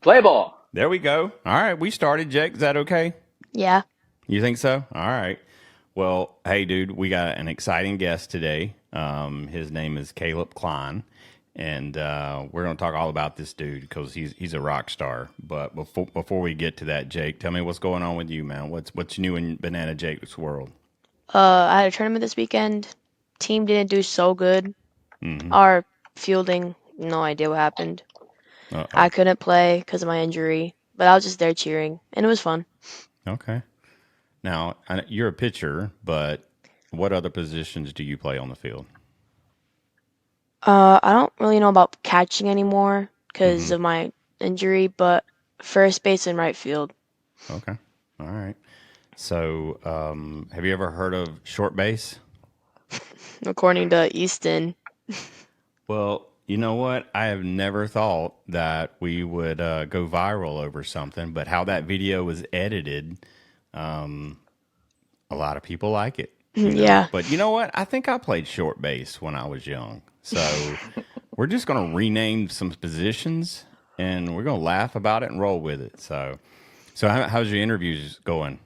Play ball. There we go. All right, we started, Jake. Is that okay? Yeah. You think so? All right. Well, hey, dude, we got an exciting guest today. His name is Caleb Klein, and we're going to talk all about this dude because he's a rock star. But before we get to that, Jake, tell me what's going on with you, man. What's new in Banana Jake's world? I had a tournament this weekend. Team didn't do so good. Mm-hmm. Our fielding, no idea what happened. Uh I oh. couldn't play because of my injury, but I was just there cheering, and it was fun. Okay. Now you're a pitcher, but what other positions do you play on the field? I don't really know about catching anymore because Mm-hmm. of my injury, but first base and right field. Okay. All right. So, have you ever heard of short base? According to Easton. Well, you know what? I have never thought that we would go viral over something, but how that video was edited, um, a lot of people like it, Yeah. But you know what? I think I played short base when I was young. So we're just going to rename some positions and we're going to laugh about it and roll with it. So how's your interviews going?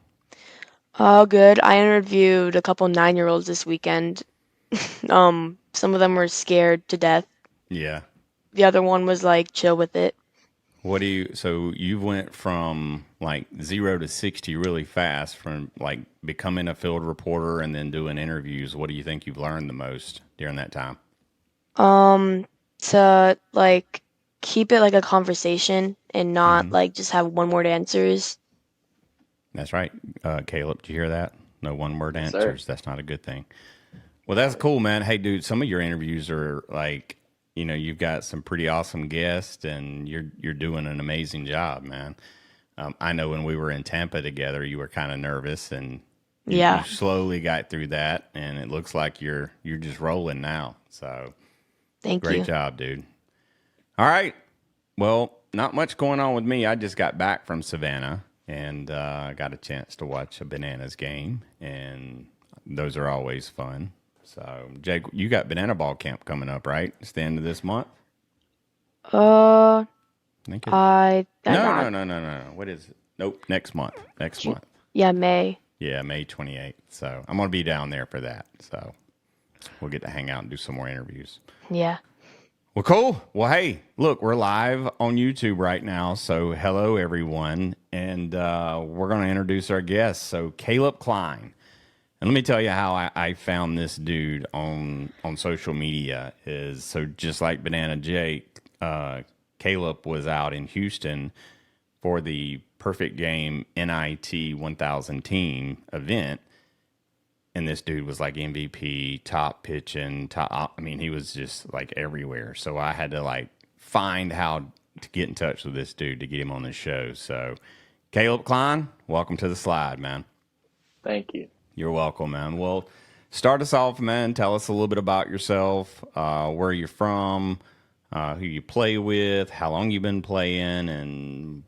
Oh, good. I interviewed a couple 9-year-olds this weekend. Some of them were scared to death. Yeah. The other one was like chill with it. So you went from like 0 to 60 really fast from like becoming a field reporter and then doing interviews. What do you think you've learned the most during that time? Um, to like keep it like a conversation and not Hmm. like just have one word answers. That's right. Caleb, did you hear that? No one word Yes, sir. answers. That's not a good thing. Well, that's cool, man. Hey, dude, some of your interviews are like, you've got some pretty awesome guests and you're doing an amazing job, man. I know when we were in Tampa together, you were kind of nervous, and you Yeah, slowly got through that, and it looks like you're just rolling now. So thank great you. job, dude. All right. Well, not much going on with me. I just got back from Savannah and got a chance to watch a Bananas game, and those are always fun. So, Jake, you got Banana Ball Camp coming up, right? It's the end of this month. Uh, I think it. I'm No, not. no, no, no, no, no. What is it? Nope. Next month. Next Ju- month. Yeah, May. Yeah, May 28th. So I'm gonna be down there for that. So we'll get to hang out and do some more interviews. Yeah. Well, cool. Well, hey, look, we're live on YouTube right now. So hello, everyone, and we're gonna introduce our guest. So Caleb Klein. And let me tell you how I found this dude on social media is so just like Banana Jake, Caleb was out in Houston for the Perfect Game NIT 1000 team event, and this dude was like MVP, top pitching, top. I mean, he was just like everywhere. So I had to like find how to get in touch with this dude to get him on the show. So Caleb Klein, welcome to the slide, man. Thank you. You're welcome, man. Well, start us off, man. Tell us a little bit about yourself, where you're from, who you play with, how long you've been playing, and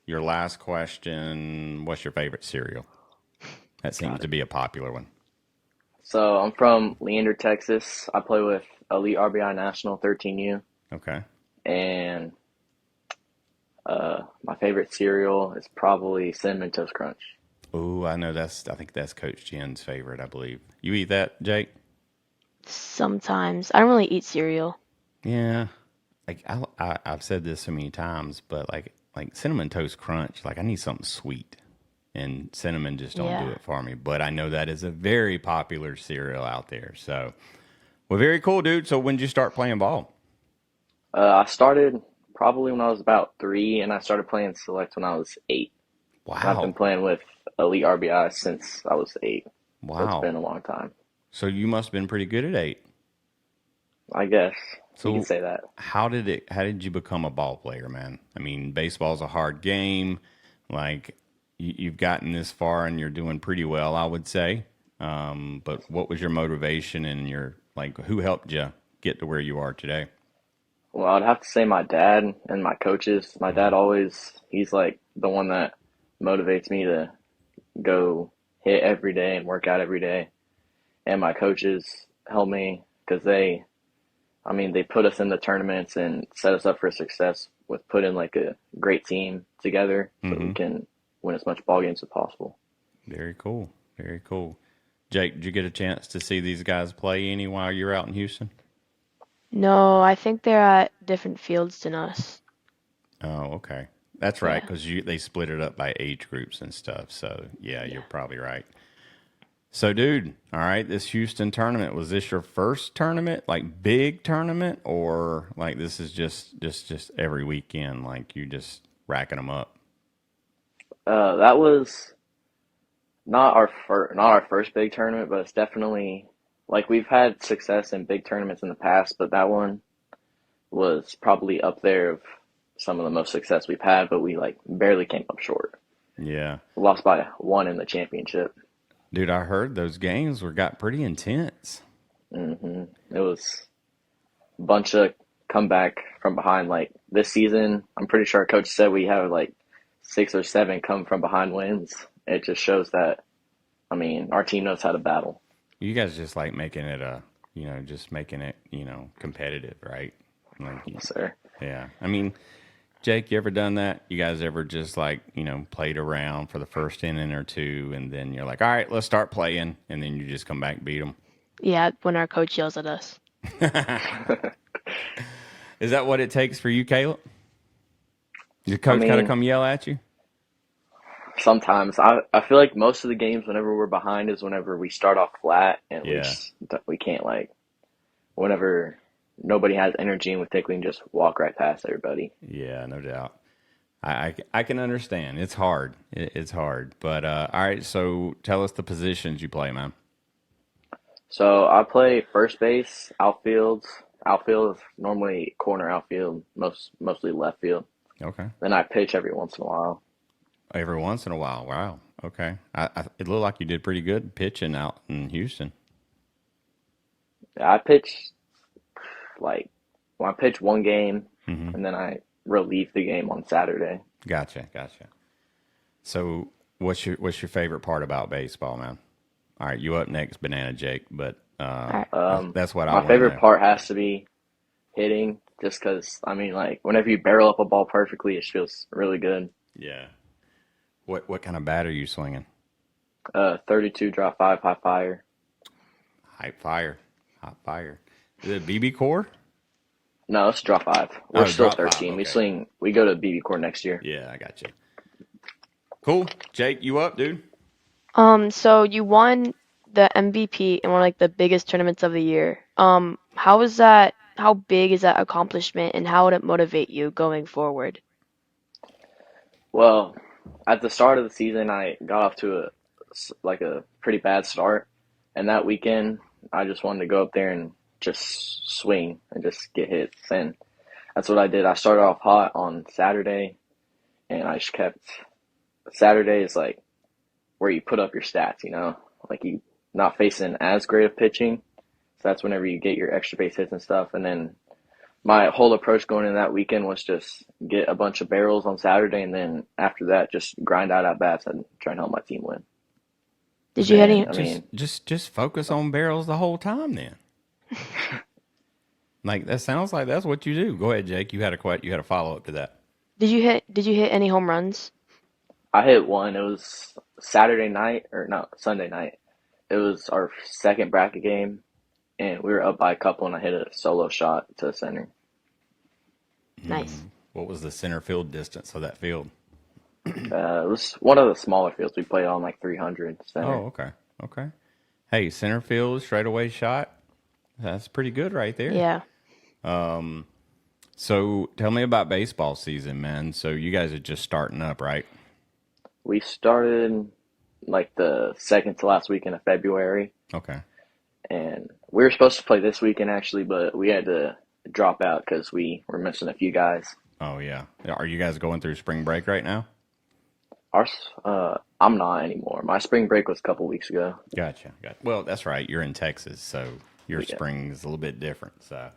your last question, what's your favorite cereal? That seems Got to it. be a popular one. So I'm from Leander, Texas. I play with Elite RBI National 13U, Okay. and my favorite cereal is probably Cinnamon Toast Crunch. Oh, I think that's Coach Jen's favorite, I believe. You eat that, Jake? Sometimes I don't really eat cereal. Yeah. Like I've said this so many times, but like cinnamon toast crunch, like I need something sweet, and cinnamon just don't do Yeah. it for me. But I know that is a very popular cereal out there. So, well, very cool, dude. So when did you start playing ball? I started probably when I was about 3, and I started playing select when I was 8. And I've been Wow, playing with Elite RBI since I was 8, so it's wow. been a long time. So you must have been pretty good at 8. I guess you could So say that. how did you become a ball player, man? I mean, baseball's a hard game. Like you've gotten this far and you're doing pretty well, I would say. But what was your motivation and your like who helped you get to where you are today? Well, I'd have to say my dad and my coaches. My dad always, he's like the one that motivates me to go hit every day and work out every day. And my coaches help me because they, I mean, they put us in the tournaments and set us up for success with putting like a great team together so we Mm-hmm. can win as much ball games as possible. Very cool. Very cool. Jake, did you get a chance to see these guys play any while you're out in Houston? No, I think they're at different fields than us. Oh, okay. That's right, Yeah. because they split it up by age groups and stuff. So yeah, you're probably right. So, dude, all right, this Houston tournament, was this your first tournament, like big tournament, or like this is just every weekend, like you just racking them up? That was not our first big tournament, but it's definitely like we've had success in big tournaments in the past, but that one was probably up there of some of the most success we've had, but we like barely came up short. Yeah, We lost by one in the championship. dude, I heard those games got pretty intense. It was a bunch of comeback from behind. Like this season, I'm pretty sure our coach said we have like 6 or 7 come from behind wins. It just shows that, I mean, our team knows how to battle. You guys just like making it just making it competitive, right? Like, Yes, sir. yeah. I mean, Jake, you ever done that? You guys ever just like, played around for the first inning or two, and then you're like, all right, let's start playing, and then you just come back and beat them? Yeah, when our coach yells at us. Is that what it takes for you, Caleb? Your I coach got to mean, come yell at you? sometimes I feel like most of the games whenever we're behind is whenever we start off flat and Yeah. we can't like whenever nobody has energy and we think we can just walk right past everybody. Yeah, no doubt. I can understand. It's hard. It's hard. But all right, so tell us the positions you play, man. So I play first base, outfield. Outfield is normally corner outfield, mostly left field. Okay. Then I pitch every once in a while. Every once in a while. Wow. Okay. It looked like you did pretty good pitching out in Houston. I pitch like I pitch one game Hmm. and then I relieve the game on Saturday. Gotcha. So what's your favorite part about baseball, man? All right, you up next, Banana Jake, but All right. that's what I My want to favorite know. part has to be hitting, just because I mean, like whenever you barrel up a ball perfectly, it feels really good. Yeah. What kind of bat are you swinging? 32 drop five high fire. Hype fire. Hot fire. Is it BB core? No, it's drop five. We're Oh, still drop five. 13. We Okay. swing. We go to BB Core next year. Yeah, I got you. Cool. Jake, you up, dude? So you won the MVP in one of like the biggest tournaments of the year. How is that? How big is that accomplishment, and how would it motivate you going forward? Well, at the start of the season, I got off to a pretty bad start, and that weekend, I just wanted to go up there and just swing and just get hits, and that's what I did. I started off hot on Saturday, and I just kept. Saturday is like where you put up your stats, like you not facing as great of pitching. So that's whenever you get your extra base hits and stuff. And then my whole approach going into that weekend was just get a bunch of barrels on Saturday, and then after that, just grind out at bats and try and help my team win. Did you hit any? Man, I just mean, just focus on barrels the whole time then. Like that sounds like that's what you do. Go ahead, Jake. You had a follow up to that. Did you hit any home runs? I hit one. It was Saturday night, or no, Sunday night. It was our second bracket game, and we were up by a couple, and I hit a solo shot to the center. Nice. What was the center field distance of that field? It was one of the smaller fields. We played on like 300 center. Oh, okay. Okay. Hey, center field straightaway shot. That's pretty good right there. Yeah. So tell me about baseball season, man. So you guys are just starting up, right? We started like the second to last weekend of February, Okay. and we were supposed to play this weekend actually, but we had to drop out because we were missing a few guys. Oh yeah. Are you guys going through spring break right now? I'm not anymore. My spring break was a couple weeks ago. Gotcha. Well, that's right. You're in Texas, so your Yeah. spring is a little bit different. So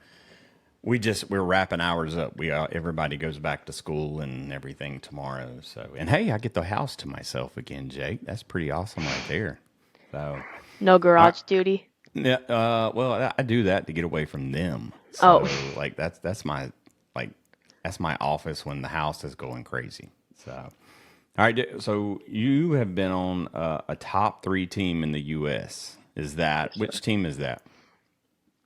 we're wrapping ours up. Everybody goes back to school and everything tomorrow. So and hey, I get the house to myself again, Jake. That's pretty awesome right there. So No I, garage duty. yeah, well, I do that to get away from them. So Oh, like that's my like That's my office when the house is going crazy. So, all right. So you have been on a top 3 team in the U.S. Is that Yes, which sir. team is that?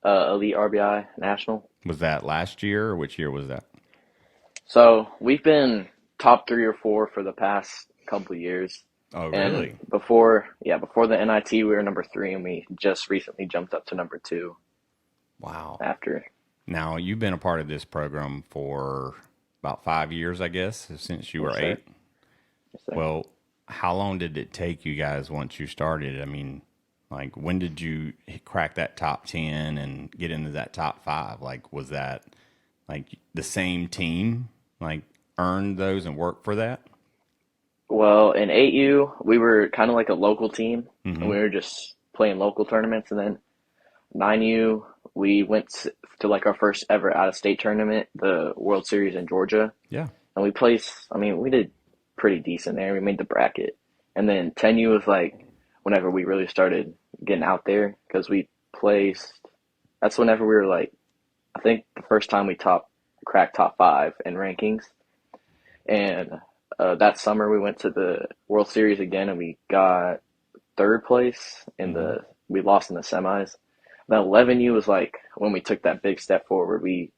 Elite RBI National. Was that last year or which year was that? So we've been top 3 or 4 for the past couple of years. Oh, And really? before the NIT, we were number 3, and we just recently jumped up to number 2 Wow. after. Now you've been a part of this program for about 5 years, I guess, since you Yes, were sir. 8. Yes, sir. Well, how long did it take you guys once you started? I mean, like, when did you crack that top 10 and get into that top 5? Like, was that like the same team, like, earned those and worked for that? Well, in 8U, we were kind of like a local team, and Mm-hmm. we were just playing local tournaments. And then 9U, we went to like our first ever out of state tournament, the World Series in Georgia. Yeah. And we placed, I mean, we did pretty decent there. We made the bracket. And then 10U was like whenever we really started getting out there because we placed, that's whenever we were like, I think the first time we cracked top 5 in rankings. And that summer we went to the World Series again and we got third place Mm-hmm. we lost in the semis. Then 11U was like when we took that big step forward. We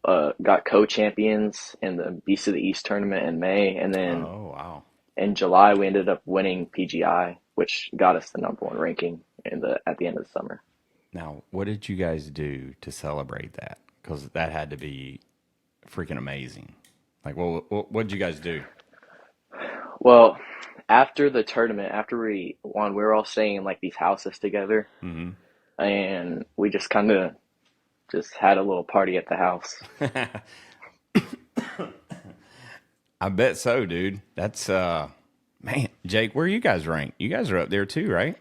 got co-champions in the Beast of the East tournament in May, and then Oh, wow. in July we ended up winning PGI, which got us the number 1 ranking at the end of the summer. Now, what did you guys do to celebrate that? Because that had to be freaking amazing. Like, what did you guys do? Well, after the tournament, after we won, we were all staying in like these houses together, Mm-hmm. and we just kind of just had a little party at the house. I bet so, dude. That's man, Jake, where you guys rank? You guys are up there too, right?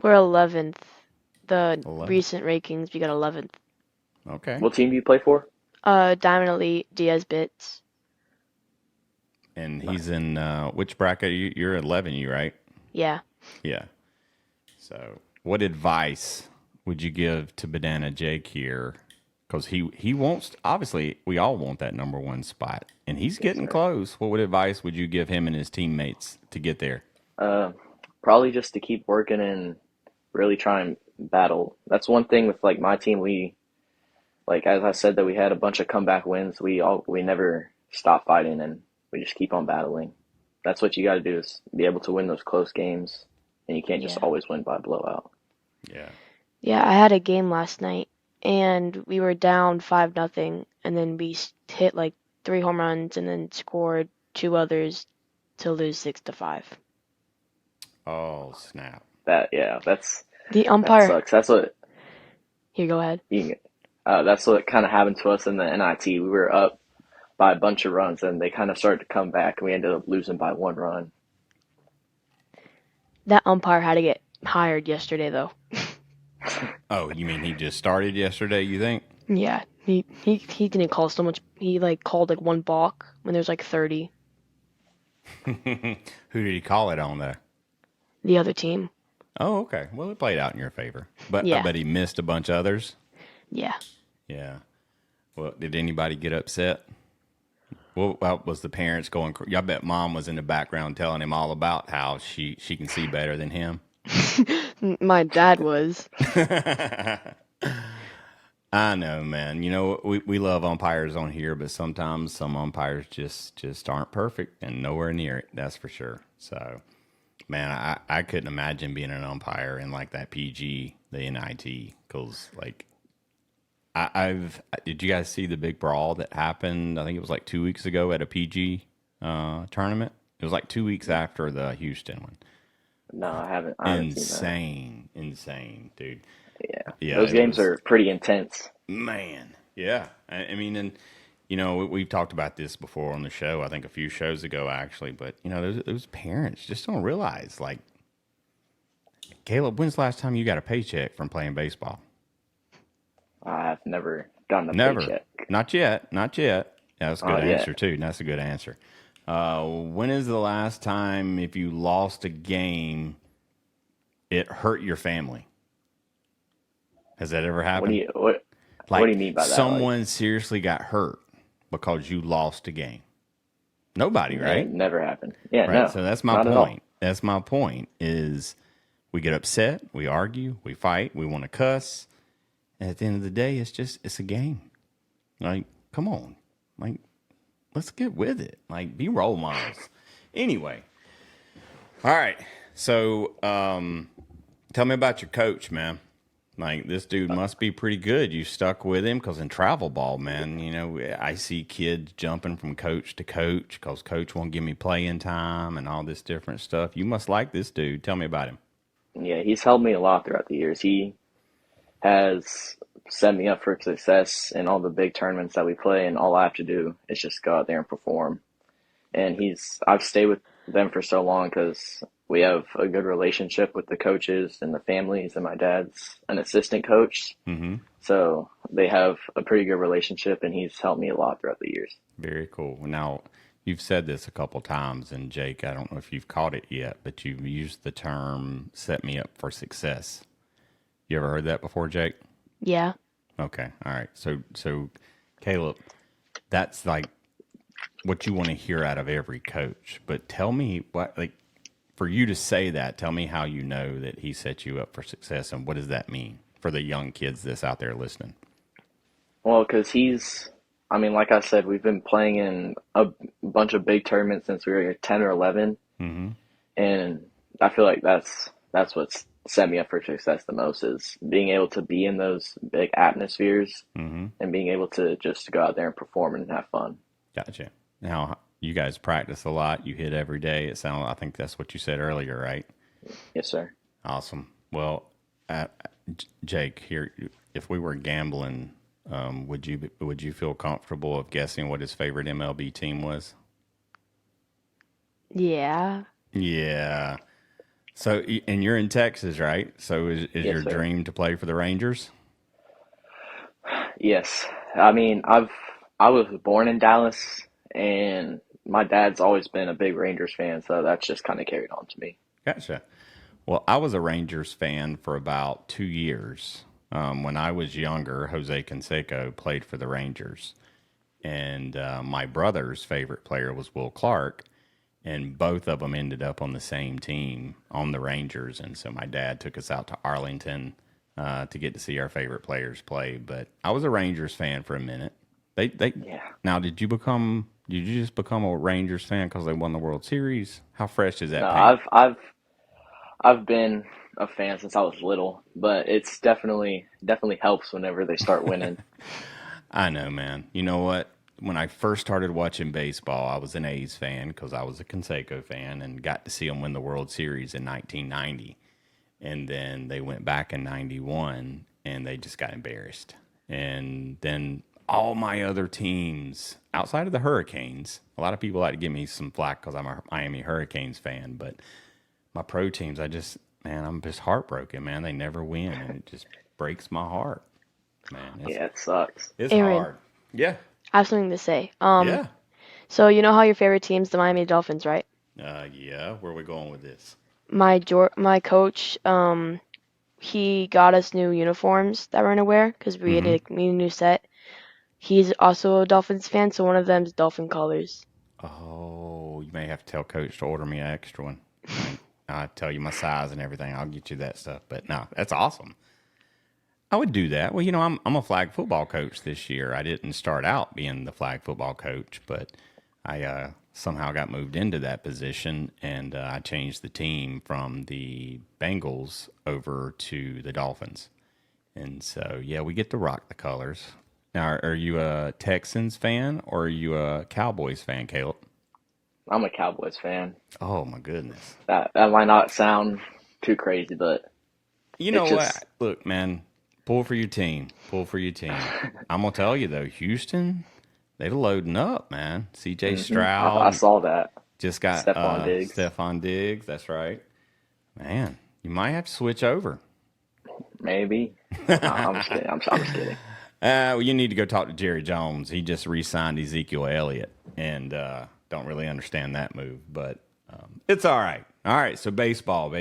We're 11th. The 11. recent rankings, we got 11th. Okay. What team do you play for? Diamond Elite, Diaz Bits. And Nice. he's in which bracket? You're 11, you right? Yeah. Yeah. So, what advice would you give to Banana Jake here? Because he wants, obviously, we all want that number 1 spot, and he's Yes, getting sir. close. What advice would you give him and his teammates to get there? Uh, Probably just to keep working and really try and battle. That's one thing with like my team. We like as I said that we had a bunch of comeback wins. We never stop fighting and we just keep on battling. That's what you got to do is be able to win those close games, and you can't just Yeah. always win by blowout. Yeah. Yeah, I had a game last night and we were down 5-0 and then we hit like 3 home runs and then scored 2 others to lose 6-5. Oh, snap. The That umpire, sucks. That's what here, go ahead. you that's what kind of happened to us in the NIT. We were up by a bunch of runs, and they kind of started to come back, and we ended up losing by 1 run. That umpire had to get hired yesterday though. Oh, you mean he just started yesterday, you think? Yeah, he didn't call so much. He like called like 1 balk when there's like 30. Who did he call it on, though? The other team. Oh, okay. Well, it played out in your favor. But I Yeah, bet he missed a bunch of others. yeah. Yeah. Well, did anybody get upset? Well, was the parents going? I bet mom was in the background telling him all about how she can see better than him. My dad was. I know, man. You know, we love umpires on here, but sometimes some umpires just aren't perfect and nowhere near it. That's for sure. So, man, I couldn't imagine being an umpire in like that PG, the NIT, because like I've did you guys see the big brawl that happened? I think it was like 2 weeks ago at a PG tournament. It was like 2 weeks after the Houston one. No, I haven't. I haven't seen that. Insane, dude. Yeah, Yeah, those it games was, are pretty intense. man. Yeah, I mean, and you know, we've talked about this before on the show. I think a few shows ago, actually. But you know, those parents just don't realize. Like, Caleb, when's the last time you got a paycheck from playing baseball? I have never gotten a Never. paycheck. Not yet. Not yet. Yeah, that's a good Yeah, answer too. That's a good answer. When is the last time if you lost a game, it hurt your family? Has that ever happened? what do Like you mean by that? Like, someone seriously got hurt. because you lost a game? Nobody, right? It never happened. Yeah, Right. no, So that's my not at all. point. That's my point is we get upset, we argue, we fight, we want to cuss. And at the end of the day, it's a game. Like, come on. Like, let's get with it. Like, be role models. Anyway. All right. So, tell me about your coach, man. Like, this dude must be pretty good. You stuck with him because in travel ball, man, I see kids jumping from coach to coach because coach won't give me playing time and all this different stuff. You must like this dude. Tell me about him. Yeah, he's helped me a lot throughout the years. He has set me up for success in all the big tournaments that we play, and all I have to do is just go out there and perform. And I've stayed with them for so long because we have a good relationship with the coaches and the families, and my dad's an assistant coach. Mm-hmm. So they have a pretty good relationship, and he's helped me a lot throughout the years. Very cool. Now, you've said this a couple times, and Jake, I don't know if you've caught it yet, but you've used the term set me up for success. You ever heard that before, Jake? Yeah. Okay. All right. So Caleb, that's like what you want to hear out of every coach. But tell me for you to say that, tell me how you know that he set you up for success and what does that mean for the young kids that's out there listening? Well, because like I said, we've been playing in a bunch of big tournaments since we were 10 or 11. Mm-hmm. And I feel like that's what's set me up for success the most is being able to be in those big atmospheres and being able to just go out there and perform and have fun. Gotcha. Now, you guys practice a lot. You hit every day. I think that's what you said earlier, right? Yes, sir. Awesome. Well, Jake, here, if we were gambling, would you feel comfortable of guessing what his favorite MLB team was? Yeah. Yeah. So, and you're in Texas, right? So, is Yes, your sir. dream to play for the Rangers? Yes. I was born in Dallas, and my dad's always been a big Rangers fan, so that's just kind of carried on to me. Gotcha. Well, I was a Rangers fan for about 2 years. When I was younger, Jose Canseco played for the Rangers. And my brother's favorite player was Will Clark. And both of them ended up on the same team on the Rangers. And so my dad took us out to Arlington to get to see our favorite players play. But I was a Rangers fan for a minute. Yeah. Now, did you just become a Rangers fan because they won the World Series? How fresh is that No, paint? I've been a fan since I was little, but it's definitely helps whenever they start winning. I know, man. You know what? When I first started watching baseball, I was an A's fan because I was a Canseco fan and got to see them win the World Series in 1990. And then they went back in 91 and they just got embarrassed. And then all my other teams outside of the Hurricanes, a lot of people like to give me some flack because I'm a Miami Hurricanes fan, but my pro teams, I'm just heartbroken, man. They never win and it just breaks my heart. Man, Yeah, it sucks. it's Aaron, hard. Yeah. I have something to say. Yeah. So you know how your favorite team's the Miami Dolphins, right? Yeah. Where are we going with this? My coach, he got us new uniforms that we're gonna wear because we had Mm-hmm. a new set. He's also a Dolphins fan, so one of them's Dolphin colors. Oh, you may have to tell Coach to order me an extra one. I'll tell you my size and everything. I'll get you that stuff. But no, that's awesome. I would do that. Well, I'm a flag football coach this year. I didn't start out being the flag football coach, but I somehow got moved into that position, and I changed the team from the Bengals over to the Dolphins. And so, yeah, we get to rock the colors. Now, are you a Texans fan or are you a Cowboys fan, Caleb? I'm a Cowboys fan. Oh, my goodness. That might not sound too crazy, but You it's know just what? Look, man, pull for your team. Pull for your team. I'm going to tell you, though, Houston, they're loading up, man. CJ I Stroud saw that. just got Stephon Diggs. Stephon Diggs. That's right. Man, you might have to switch over. Maybe. No, I'm just kidding. I'm just kidding. Well, you need to go talk to Jerry Jones. He just re-signed Ezekiel Elliott, and don't really understand that move, but it's all right. All right, so baseball.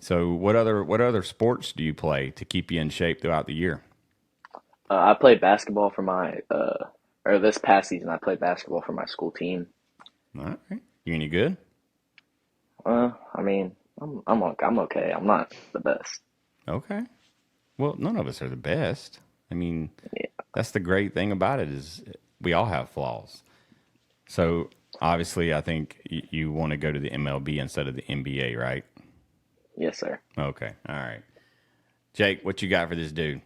So what other sports do you play to keep you in shape throughout the year? I played basketball for my or this past season, I played basketball for my school team. All right. You any good? I mean, I'm okay. I'm not the best. Okay. Well, none of us are the best. I mean, Yeah. that's the great thing about it is we all have flaws. So obviously, I think you want to go to the MLB instead of the NBA, right? Yes, sir. Okay. All right. Jake, what you got for this dude?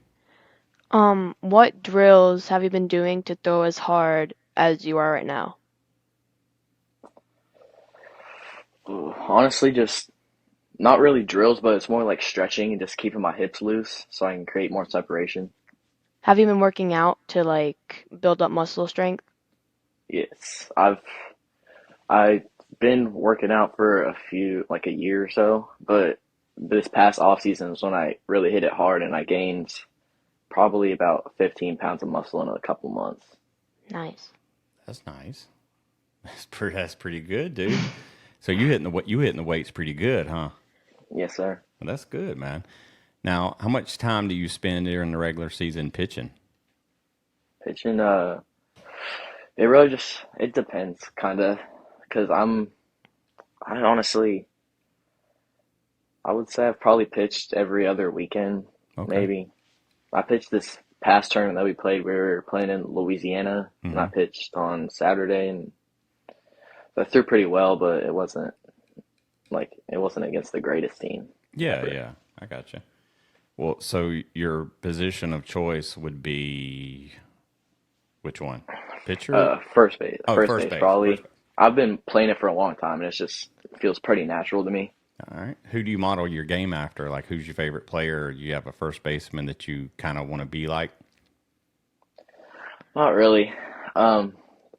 What drills have you been doing to throw as hard as you are right now? Ooh, honestly, just not really drills, but it's more like stretching and just keeping my hips loose so I can create more separation. Have you been working out to like build up muscle strength? Yes, I've been working out for like a year or so, but this past off season is when I really hit it hard and I gained probably about 15 pounds of muscle in a couple months. Nice. That's nice. That's pretty good, dude. So you hitting the weights pretty good, huh? Yes, sir. Well, that's good, man. Now, how much time do you spend during the regular season pitching? Pitching, it really it depends, kind of, because I honestly, I would say I've probably pitched every other weekend, Okay. maybe. I pitched this past tournament that we played. We were playing in Louisiana, and I Mm-hmm. pitched on Saturday, and I threw pretty well, but it wasn't against the greatest team Yeah, ever. yeah. I got you. Well, so your position of choice would be which one? Pitcher? First base, Oh, first first base base. First probably. base. I've been playing it for a long time, and it feels pretty natural to me. All right. Who do you model your game after? Like, who's your favorite player? Do you have a first baseman that you kind of want to be like? Not really. Um,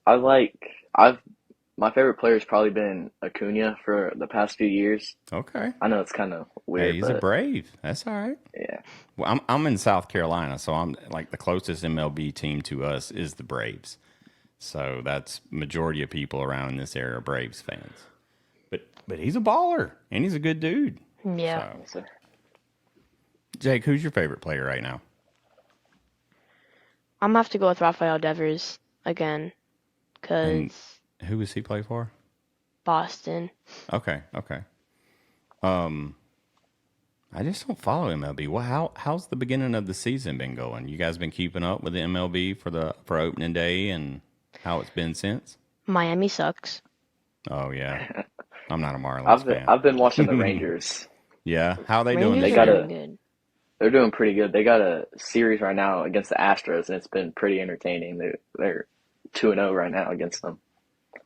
I like I've my favorite player has probably been Acuna for the past few years. Okay. I know it's kind of Hey, weird, he's a but Brave. That's all right. yeah. Well, I'm in South Carolina, so I'm like the closest MLB team to us is the Braves. So that's majority of people around in this area are Braves fans. But he's a baller and he's a good dude. Yeah. So Yes, sir. Jake, who's your favorite player right now? I'm gonna have to go with Rafael Devers again, And cause who does he play for? Boston. Okay, okay. Um, I just don't follow MLB. Well, how's the beginning of the season been going? You guys been keeping up with the MLB for opening day and how it's been since? Miami sucks. Oh yeah, I'm not a Marlins fan. I've been watching the Rangers. Yeah, how are they doing Rangers They this are got year? doing a good. they're doing pretty good. They got a series right now against the Astros, and it's been pretty entertaining. They're 2-0 right now against them.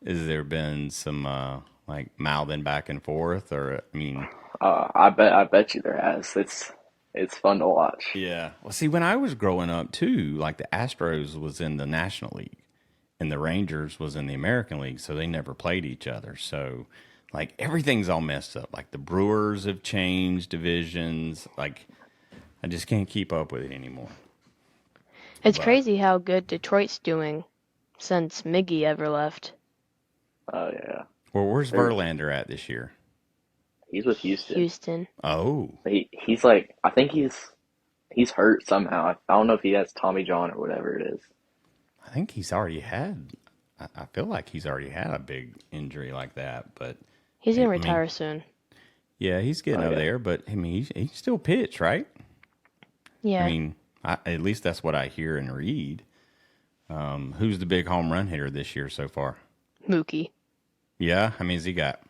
Has there been some like mouthing back and forth, or I mean, I bet you there has. It's fun to watch. yeah. Well, see, when I was growing up too, like the Astros was in the National League, and the Rangers was in the American League, so they never played each other. So, like everything's all messed up. Like the Brewers have changed divisions. Like I just can't keep up with it anymore. It's But crazy how good Detroit's doing since Miggy ever left. Oh yeah, well, where's they're Verlander at this year? he's with Houston. Houston. Oh, He's like I think he's hurt somehow. I don't know if he has Tommy John or whatever it is. I think he's already had. I feel like he's already had a big injury like that, but He's gonna I mean, retire soon. yeah, he's getting Oh up yeah. there, but I mean, he still pitch, right? I Yeah. mean, at least that's what I hear and read. Who's the big home run hitter this year so far? Mookie. Yeah, I mean, has he got?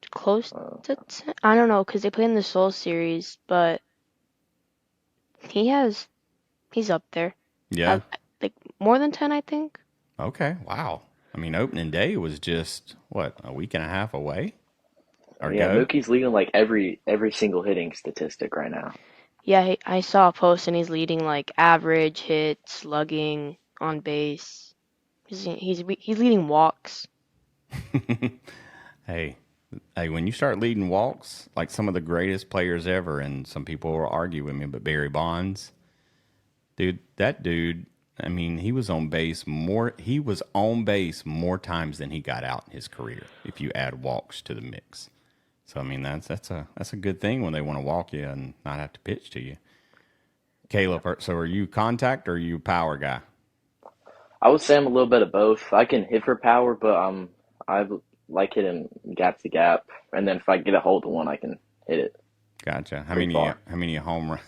Close Uh, to 10? I don't know, because they play in the Soul Series, but he has, he's up there. Yeah. Like more than 10, I think. Okay. Wow. I mean, opening day was just what, a week and a half away or yeah, go. Mookie's leading like every single hitting statistic right now. Yeah, I saw a post and he's leading like average, hits, slugging, on base. He's leading walks. Hey, hey, when you start leading walks, like some of the greatest players ever, and some people will argue with me, but Barry Bonds, dude, that dude, I mean, he was on base more times than he got out in his career if you add walks to the mix. So I mean, that's a good thing when they want to walk you and not have to pitch to you. Caleb, so are you contact or are you power guy? I would say I'm a little bit of both. I can hit for power, but I like hitting gap to gap, and then if I get a hold of one, I can hit it Gotcha. pretty far. How many home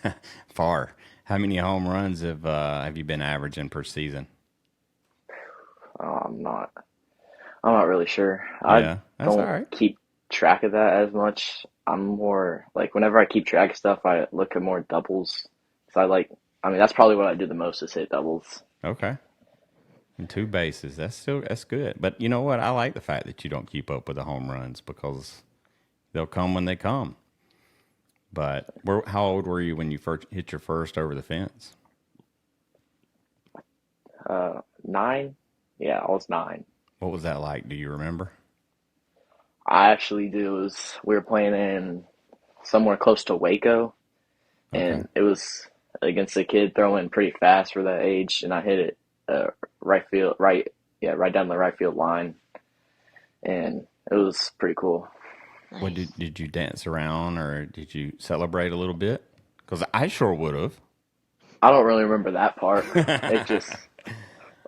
far? How many home runs have you been averaging per season? Uh, I'm not I'm not really sure. I Yeah, that's all don't right. keep track of that as much. I'm more like whenever I keep track of stuff, I look at more doubles. So I mean, that's probably what I do the most is hit doubles. Okay. And two bases. That's good. But you know what? I like the fact that you don't keep up with the home runs because they'll come when they come. But how old were you when you first hit your first over the fence? 9? Yeah, I was 9. What was that like? Do you remember? I actually do. We were playing in somewhere close to Waco, Okay. and it was against a kid throwing pretty fast for that age, and I hit it right field, yeah, right down the right field line, and it was pretty cool. What Nice. did you dance around or did you celebrate a little bit? Because I sure would have. I don't really remember that part. It just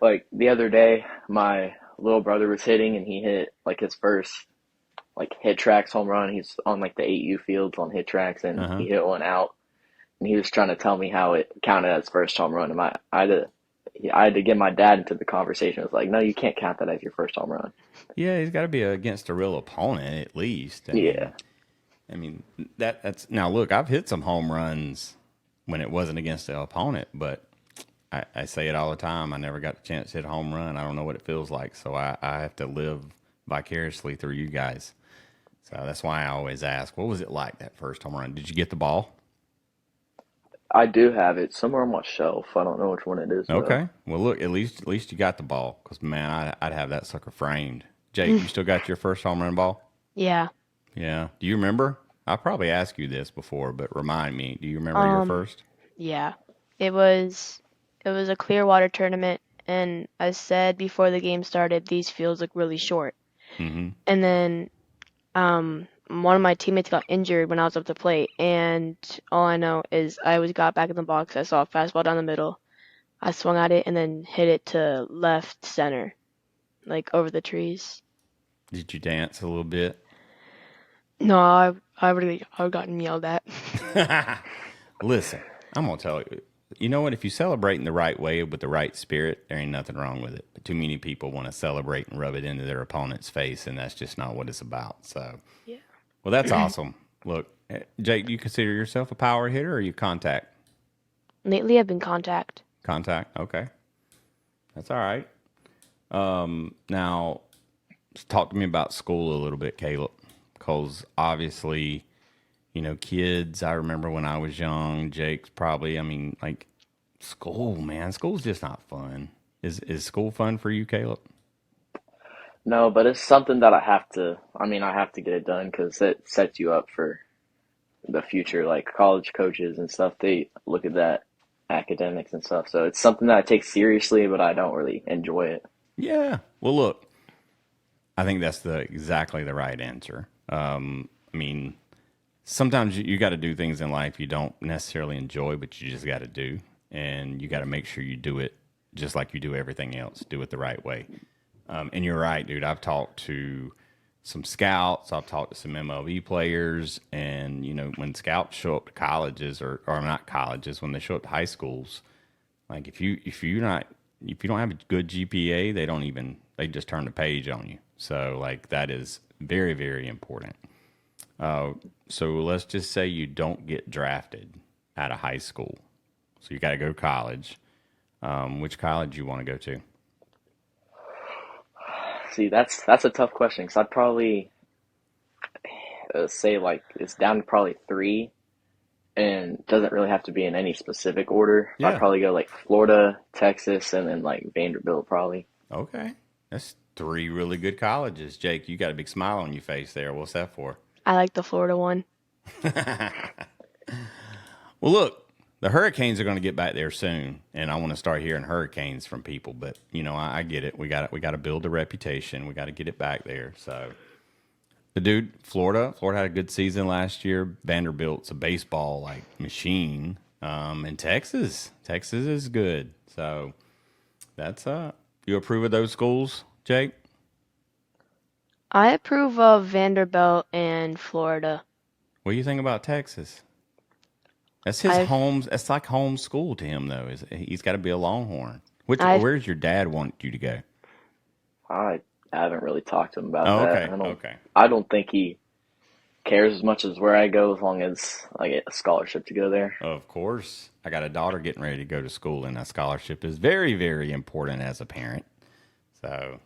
like the other day, my little brother was hitting, and he hit like his first like hit tracks home run. He's on like the 8U fields on hit tracks, Uh and huh. he hit one out. And he was trying to tell me how it counted as first home run. And I had to get my dad into the conversation. I was like, no, you can't count that as your first home run. Yeah, he's got to be against a real opponent at least. Yeah, I mean that's now look. I've hit some home runs when it wasn't against the opponent, but I say it all the time. I never got the chance to hit a home run. I don't know what it feels like, so I have to live vicariously through you guys. So that's why I always ask, what was it like that first home run? Did you get the ball? I do have it somewhere on my shelf. I don't know which one it is though. Okay. Well, look, at least you got the ball, because man, I'd have that sucker framed. Jake, you still got your first home run ball? Yeah. Yeah. Do you remember? I probably asked you this before, but remind me. Do you remember your Um, first? yeah. It was it was a Clearwater tournament, and I said before the game started, these fields look really short. Mm-hmm. And then one of my teammates got injured when I was up to plate, and all I know is I was got back in the box. I saw a fastball down the middle. I swung at it and then hit it to left center, like over the trees. Did you dance a little bit? No, I would gotten yelled at. Listen, I'm gonna tell you. You know what? If you celebrate in the right way with the right spirit, there ain't nothing wrong with it. But too many people want to celebrate and rub it into their opponent's face, and that's just not what it's about. So, Yeah. well, that's awesome. Look, Jake, do you consider yourself a power hitter or are you contact? Lately, I've been contact. Contact. Okay, that's all right. Now, talk to me about school a little bit, Caleb, because obviously, you know, kids. I remember when I was young. Jake's probably. I mean, like school, man. School's just not fun. Is school fun for you, Caleb? No, but it's something that I have to. I mean, I have to get it done because it sets you up for the future. Like college coaches and stuff, they look at that academics and stuff. So it's something that I take seriously, but I don't really enjoy it. Yeah. Well, look, I think that's the exactly the right answer. I mean, sometimes you got to do things in life you don't necessarily enjoy, but you just got to do, and you got to make sure you do it just like you do everything else. Do it the right way. And you're right, dude. I've talked to some scouts. I've talked to some MLB players, and you know, when scouts show up to colleges or not colleges, when they show up to high schools, like if you don't have a good GPA, they just turn the page on you. So like that is very very important. So let's just say you don't get drafted out of high school, so you got to go to college. Which college you want to go to? See, that's a tough question because I'd probably say like it's down to probably three, and doesn't really have to be in any specific order. I'd Yeah. probably go like Florida, Texas, and then like Vanderbilt probably. Okay. That's three really good colleges. Jake, you got a big smile on your face there. What's that for? I like the Florida one. Well, look, the Hurricanes are going to get back there soon, and I want to start hearing hurricanes from people. But you know, I get it. We got to build a reputation. We got to get it back there. So, the dude, Florida had a good season last year. Vanderbilt's a baseball like machine. And Texas is good. So that's You approve of those schools, Jake? I approve of Vanderbilt and Florida. What do you think about Texas? That's his I've home. That's like home school to him, though. He's got to be a Longhorn. I've Where's your dad want you to go? I haven't really talked to him about Oh, that. okay, okay. I don't think he cares as much as where I go as long as I get a scholarship to go there. Of course, I got a daughter getting ready to go to school, and a scholarship is very, very important as a parent. So,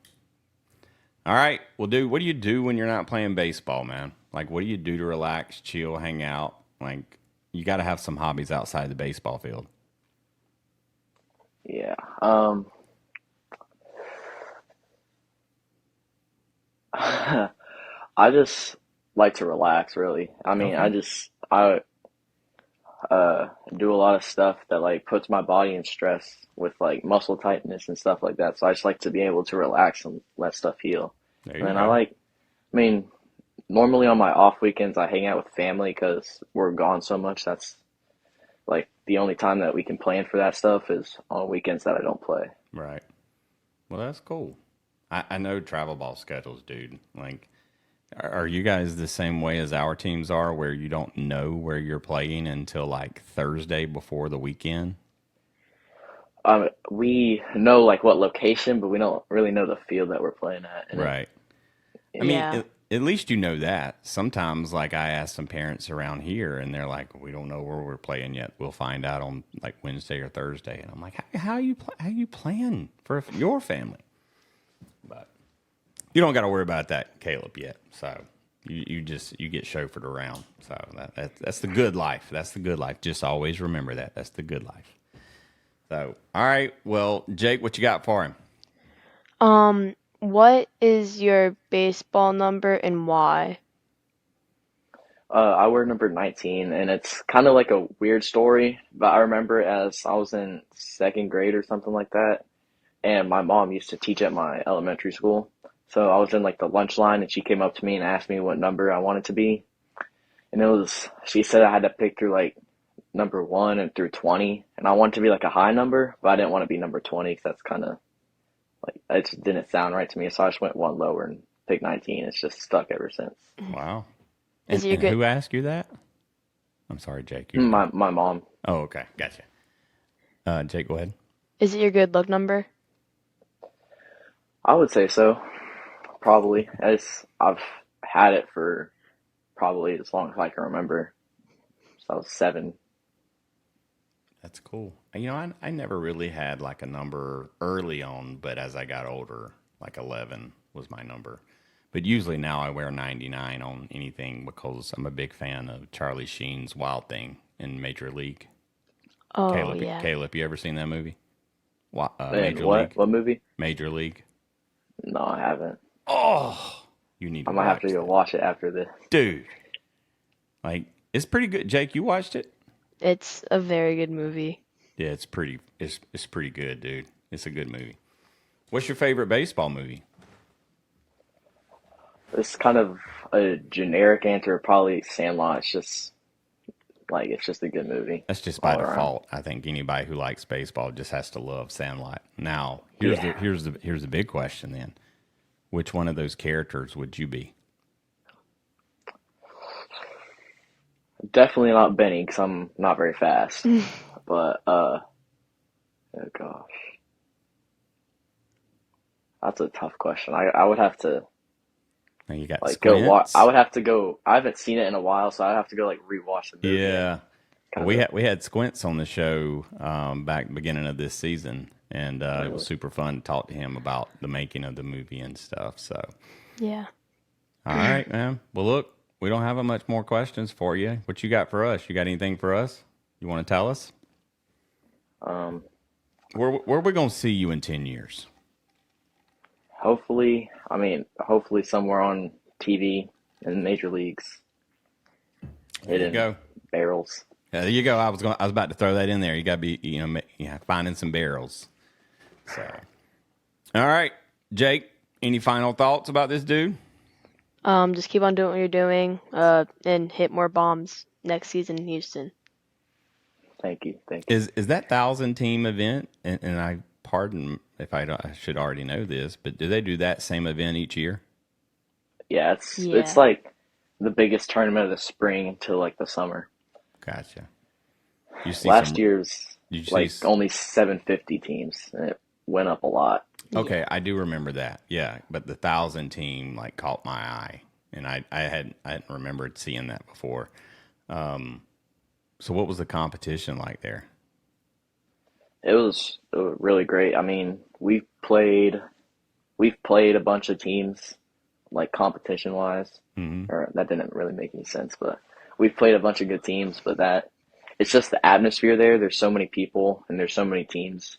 all right. Well, dude, what do you do when you're not playing baseball, man? Like, what do you do to relax, chill, hang out? Like, you got to have some hobbies outside the baseball field. Yeah. I just like to relax, really. I mean, Okay. I do a lot of stuff that like puts my body in stress with like muscle tightness and stuff like that. So I just like to be able to relax and let stuff heal. There And you then go. I mean, normally on my off weekends I hang out with family because we're gone so much. That's like the only time that we can plan for that stuff is on weekends that I don't play. Right. Well, that's cool. I know travel ball schedules, dude. Like, are you guys the same way as our teams are, where you don't know where you're playing until like Thursday before the weekend? We know like what location, but we don't really know the field that we're playing at. And Right. I mean, yeah. at least you know that. Sometimes, like, I ask some parents around here, and they're like, "We don't know where we're playing yet. We'll find out on like Wednesday or Thursday." And I'm like, how you plan for your family?" But you don't got to worry about that, Caleb, yet. So you get chauffeured around. So that's the good life. That's the good life. Just always remember that. That's the good life. So all right, well, Jake, what you got for him? What is your baseball number and why? I wear number 19, and it's kind of like a weird story, but I remember as I was in second grade or something like that, and my mom used to teach at my elementary school. So I was in like the lunch line, and she came up to me and asked me what number I wanted to be. And she said I had to pick through like number 1 and through 20, and I wanted to be like a high number, but I didn't want to be number 20 because that's kind of like, it just didn't sound right to me. So I just went one lower and picked 19. It's just stuck ever since. Wow. Is it your And good who asked you that? I'm sorry, Jake. You were My going. my mom. Oh, okay, gotcha. Jake, go ahead. is it your good luck number? I would say so. Probably. As I've had it for probably as long as I can remember. So I was 7. That's cool. You know, I never really had like a number early on, but as I got older, like 11 was my number. But usually now I wear 99 on anything because I'm a big fan of Charlie Sheen's Wild Thing in Major League. Oh yeah. Caleb, you ever seen that movie? And Major what? League? What movie? Major League? No, I haven't. Oh, you need I to might have to watch go that. watch it after this. Dude, like, it's pretty good. Jake, you watched it? It's a very good movie. Yeah, it's pretty good, dude. It's a good movie. What's your favorite baseball movie? It's kind of a generic answer, probably Sandlot. It's just a good movie That's just by all around. default. I think anybody who likes baseball just has to love Sandlot. Now, Yeah. here's the big question then. Which one of those characters would you be? Definitely not Benny because I'm not very fast. But oh gosh, that's a tough question. I would have to Now you got like go watch. I Squints. would have to go. I haven't seen it in a while, so I'd have to go like rewatch the movie and Yeah. Well, kind of. we had Squints on the show back beginning of this season, and it was Really. super fun to talk to him about the making of the movie and stuff. So, Yeah. all right, man. Well, look, we don't have much more questions for you. What you got for us? You got anything for us? You want to tell us? Um, Where we gonna see you in 10 years? hopefully somewhere on TV in major leagues, There you hitting go. barrels. There you go. I was about to throw that in there. You got to be, finding some barrels. So, all right, Jake. Any final thoughts about this dude? Just keep on doing what you're doing, and hit more bombs next season in Houston. Thank you. Is that 1,000 team event? And pardon if I should already know this, but do they do that same event each year? Yeah, it's Yeah. like the biggest tournament of the spring until like the summer. Gotcha. You see Last some. year's You see. like only 750 teams, and it went up a lot. Yeah. Okay, I do remember that. Yeah, but the 1,000 team like caught my eye, and I hadn't remembered seeing that before. So what was the competition like there? It was really great. I mean, we've played a bunch of teams like competition wise, Mm-hmm. or that didn't really make any sense, but we've played a bunch of good teams. But that it's just the atmosphere there. There's so many people and there's so many teams,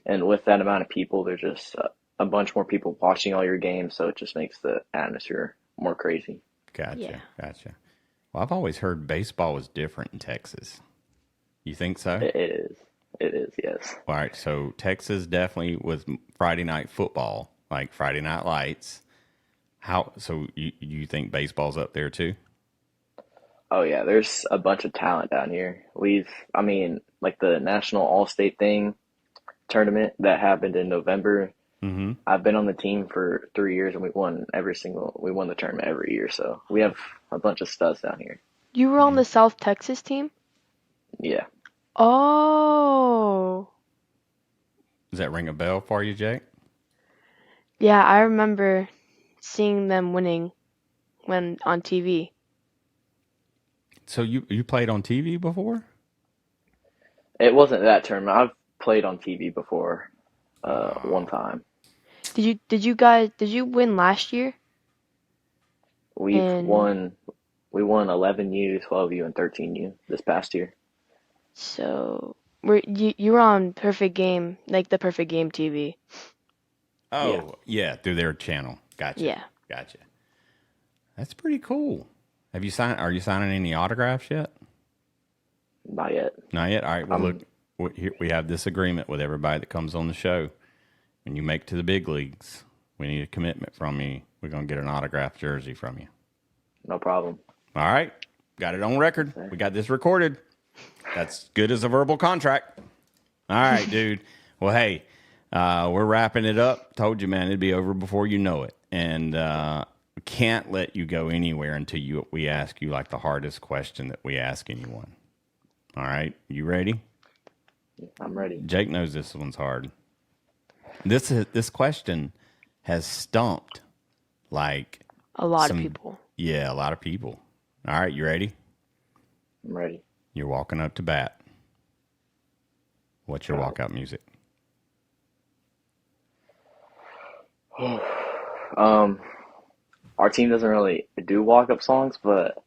and with that amount of people, there's just a bunch more people watching all your games, so it just makes the atmosphere more crazy. Yeah. Gotcha. Well, I've always heard baseball was different in Texas. You think so? It is. It is. Yes. All right, so Texas definitely was Friday night football, like Friday Night Lights. How? So you think baseball's up there too? Oh yeah, there's a bunch of talent down here. I mean, like the National All-State thing tournament that happened in November. Mm-hmm. I've been on the team for 3 years and we won the tournament every year. So we have a bunch of studs down here. You were on Mm-hmm. the South Texas team? Yeah. Oh. Does that ring a bell for you, Jake? Yeah, I remember seeing them winning when on TV. So you played on TV before? It wasn't that tournament. I've played on TV before, one Wow. time. Did you win last year? We've And won, we won 11U, 12U, and 13U this past year. so you were on Perfect Game, like the Perfect Game TV. Yeah, Oh, yeah, through their channel. Yeah. Gotcha. That's pretty cool. Have you signed? Are you signing any autographs yet? not yet. Not yet. All right. Well, look, I'm, we have this agreement with everybody that comes on the show. When you make it to the big leagues, we need a commitment from you. We're gonna get an autographed jersey from you. no problem. All right. Got it on record. We got this recorded. That's good as a verbal contract. All right, dude. Well, hey, we're wrapping it up. Told you, man, it'd be over before you know it. And we can't let you go anywhere until we ask you like the hardest question that we ask anyone. All right, you ready? I'm ready. Jake knows this one's hard. This question has stumped like A lot of some people. yeah, a lot of people. All right, you ready? I'm ready. You're walking up to bat. What's your Oh. walkout music? Um, our team doesn't really do walk-up songs, but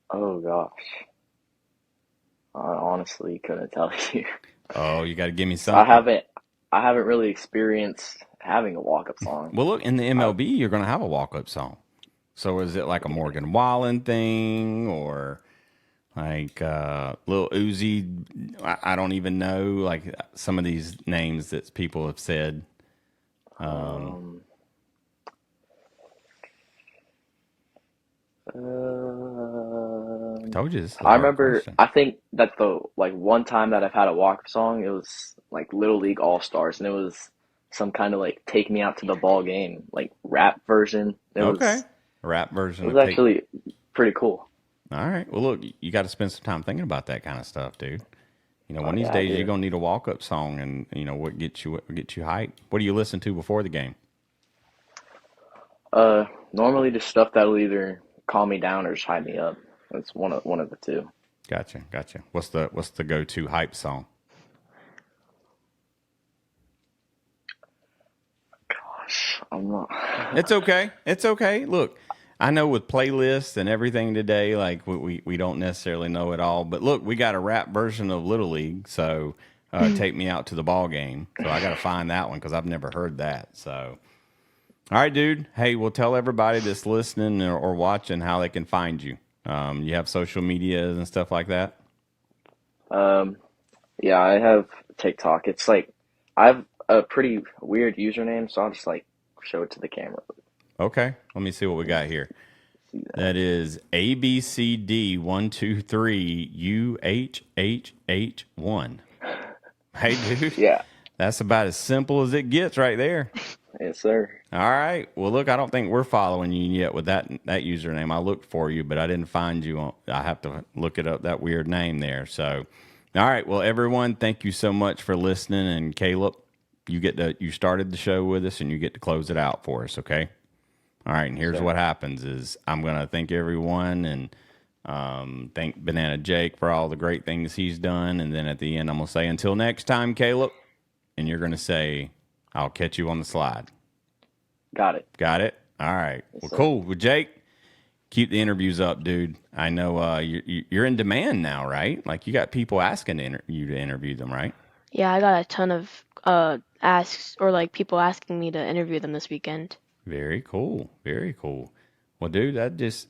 oh gosh, I honestly couldn't tell you. Oh, you got to give me I something. haven't, I haven't really experienced having a walk-up song. Well, look, in the I, MLB, you're going to have a walk-up song. So is it like a Morgan Wallen thing or like Lil Uzi? I don't even know. Like some of these names that people have said. um, I um, told you this is a I hard remember. question. I think that the like one time that I've had a walk-up song, it was like Little League All Stars, and it was some kind of like "Take Me Out to the Ball Game" like rap version. It Okay. was Rap it version was of Take. actually pretty cool. All right. Well, look, you got to spend some time thinking about that kind of stuff, dude. You know, Oh one of these yeah, I days you're do. gonna need a walk-up song, and you know what gets you hyped. What do you listen to before the game? Normally just stuff that'll either calm me down or just hype me up. It's one of the two. Gotcha. What's the go-to hype song? Gosh, I'm not. It's okay. It's okay. Look, I know with playlists and everything today, like we don't necessarily know it all, but look, we got a rap version of Little League, so take me out to the ball game. So I got to find that one because I've never heard that. So, all right, dude. Hey, we'll tell everybody that's listening or watching how they can find you. You have social medias and stuff like that. Um, yeah, I have TikTok. It's like I have a pretty weird username, so I'll just like show it to the camera. Okay, let me see what we got here. See that? That is ABCD123UHHH1. Hey, dude. Yeah. That's about as simple as it gets right there. Yes, sir. All right. Well, look, I don't think we're following you yet with that username. I looked for you, but I didn't find you. I have to look it up, that weird name there. So, all right. Well, everyone, thank you so much for listening. And Caleb, you started the show with us, and you get to close it out for us, okay? All right. And here's what happens is I'm going to thank everyone and thank Banana Jake for all the great things he's done. And then at the end, I'm going to say, until next time, Caleb. And you're going to say, I'll catch you on the slide. Got it. Got it? All right. Yes, well, sir. cool. Well, Jake, keep the interviews up, dude. I know you're in demand now, right? Like, you got people asking you to interview them, right? Yeah, I got a ton of asks or like people asking me to interview them this weekend. Very cool. Very cool. Well, dude,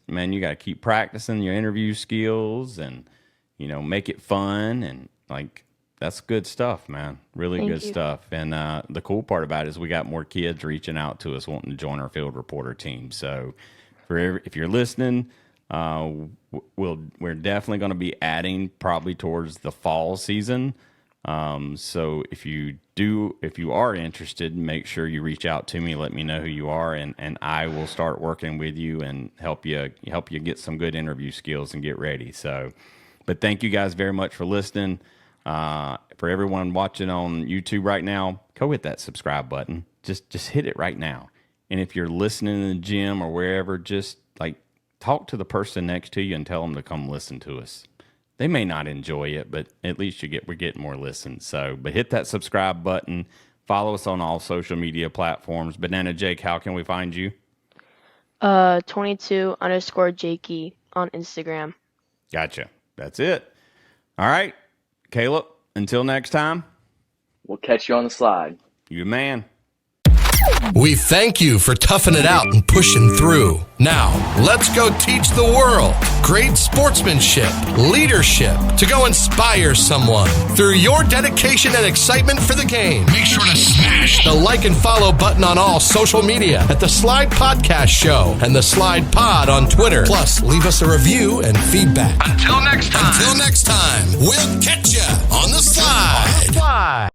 man, you got to keep practicing your interview skills and, make it fun. And, like, that's good stuff, man. Really Thank good you. stuff. And the cool part about it is we got more kids reaching out to us wanting to join our field reporter team. So if you're listening, we're definitely going to be adding probably towards the fall season. So if you are interested, make sure you reach out to me, let me know who you are, and I will start working with you and help you get some good interview skills and get ready. So, but thank you guys very much for listening. For everyone watching on YouTube right now, go hit that subscribe button. Just hit it right now. And if you're listening in the gym or wherever, just like talk to the person next to you and tell them to come listen to us. They may not enjoy it, but at least we're getting more listens. So, but hit that subscribe button. Follow us on all social media platforms. Banana Jake, how can we find you? 22_Jakey on Instagram. Gotcha. That's it. All right. Caleb, until next time. We'll catch you on the slide. You a man. We thank you for toughing it out and pushing through. Now, let's go teach the world great sportsmanship, leadership, to go inspire someone through your dedication and excitement for the game. Make sure to smash the like and follow button on all social media at The Slide Podcast Show and The Slide Pod on Twitter. Plus, leave us a review and feedback. Until next time, we'll catch you on the slide.